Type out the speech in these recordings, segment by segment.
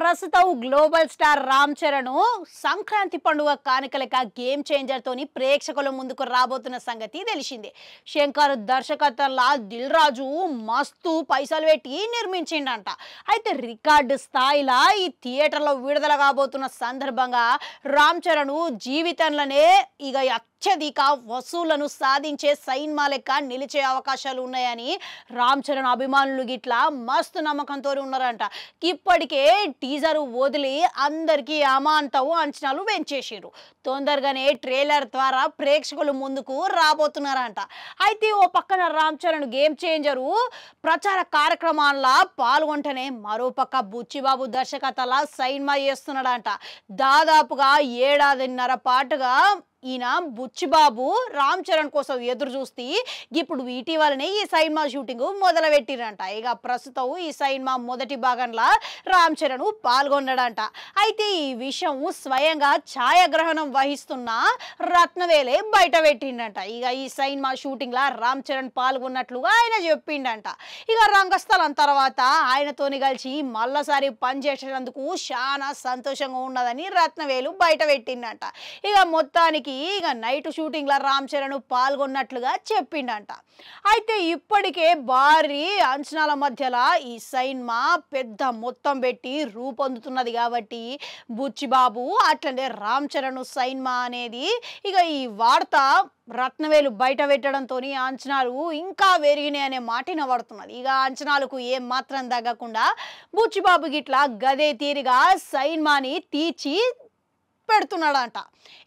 ప్రస్తుతం global star Ram Charan Sankranti పండుగ కానుకలక game changer తోని ప్రేక్షకుల ముందుకు రాబోతున్న సంగతి తెలిసిందే. శంకర్ దర్శకత్వంలో దిల్ రాజు మస్తు పైసలు పెట్టి నిర్మించిండంట. అయితే రికార్డు స్థాయిలో ఈ థియేటర్లో విడుదల కాబోతున్న సందర్భంగా రామ్ చరణ్ జీవితంలోనే ఇక అత్యధిక వసూళ్లను సాధించే సినిమా లెక్క నిలిచే అవకాశాలు ఉన్నాయని రామ్ చరణ్ అభిమానులు గిట్లా మస్తు నమ్మకంతో ఉన్నారంట. ఇప్పటికే టీజర్ వదిలి అందరికీ అమాంతవు అంచనాలు పెంచేసారు. తొందరగానే ట్రైలర్ ద్వారా ప్రేక్షకులు ముందుకు రాబోతున్నారంట. అయితే ఓ పక్కన రామ్ చరణ్ గేమ్ చేంజరు ప్రచార కార్యక్రమాల్లో పాల్గొంటేనే మరో పక్క బుచ్చిబాబు దర్శకత్వంలో సినిమా చేస్తున్నాడంట. దాదాపుగా ఏడాదిన్నర పాటుగా ఈయన బుచ్చిబాబు రామ్ చరణ్ కోసం ఎదురు చూస్తే ఇప్పుడు ఇటీవలనే ఈ సినిమా షూటింగ్ మొదలుపెట్టిరంట. ఇక ప్రస్తుతం ఈ సినిమా మొదటి భాగంలో రామ్ చరణ్ పాల్గొన్నాడంట. అయితే ఈ విషయం స్వయంగా ఛాయాగ్రహణం వహిస్తున్న రత్నవేలే బయట పెట్టిండంట. ఇక ఈ సినిమా షూటింగ్లో రామ్ చరణ్ పాల్గొన్నట్లుగా ఆయన చెప్పిండంట. ఇక రంగస్థలం తర్వాత ఆయనతోని కలిసి మళ్ళసారి పనిచేసేందుకు చాలా సంతోషంగా ఉన్నదని రత్నవేలు బయట పెట్టిండంట. ఇక మొత్తానికి ఇక నైట్ షూటింగ్ లో రామ్ చరణ్ పాల్గొన్నట్లుగా చెప్పిండంట. అయితే ఇప్పటికే భారీ అంచనాల మధ్యలో ఈ సినిమా పెద్ద మొత్తం పెట్టి రూపొందుతున్నది కాబట్టి బుచ్చిబాబు అట్లనే రామ్ చరణ్ సినిమా అనేది ఇక ఈ వార్త రత్నవేలు బయట పెట్టడంతో అంచనాలు ఇంకా పెరిగినాయి అనే మాట వినబడుతున్నది. ఇక అంచనాలకు ఏం మాత్రం తగ్గకుండా బుచ్చిబాబు గిట్లా గదే తీరిగా సినిమాని తీర్చి పెడుతున్నాడంట.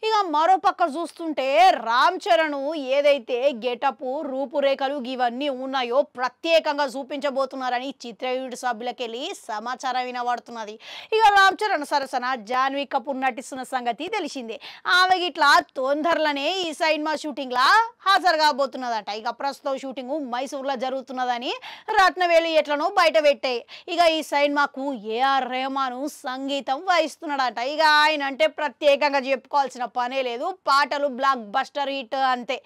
ఇక మరో పక్క చూస్తుంటే రామ్ చరణ్ ఏదైతే గెటప్ రూపురేఖలు ఇవన్నీ ఉన్నాయో ప్రత్యేకంగా చూపించబోతున్నారని చిత్ర యూనిట్ సభ్యులకెళ్ళి సమాచారం వినబడుతున్నది. ఇక రామ్ చరణ్ సరసన జాన్వీ కపూర్ నటిస్తున్న సంగతి తెలిసిందే. ఆమె గిట్లా తొందరలోనే ఈ సినిమా షూటింగ్ లా హాజరు కాబోతున్నదట. ఇక ప్రస్తుతం షూటింగ్ మైసూర్లో జరుగుతున్నదని రత్నవేలు ఎట్లనో బయట పెట్టాయి. ఇక ఈ సినిమాకు ఏఆర్ రెహమాన్ సంగీతం వహిస్తున్నాడట. ఇక ఆయన అంటే ప్రత్యేకంగా చెప్పుకోవాల్సిన పనే లేదు, పాటలు బ్లాక్ బస్టర్ హిట్ అంతే.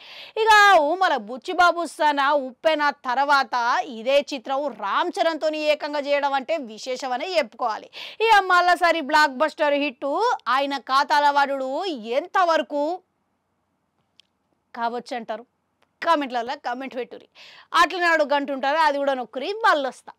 ఇక మన బుచ్చిబాబు సన ఉప్పెన తర్వాత ఇదే చిత్రం రామ్ చరణ్ తోని ఏకంగా చేయడం అంటే విశేషమనే చెప్పుకోవాలి. ఇక మళ్ళీసారి బ్లాక్ బస్టర్ హిట్ ఆయన ఖాతాల వాడు ఎంతవరకు కావచ్చు అంటారు? కామెంట్లలో కామెంట్ పెట్టుర్రి. అట్లనే అడుగు గంటుంటారు, అది కూడా నొక్కురి మళ్ళొస్తా.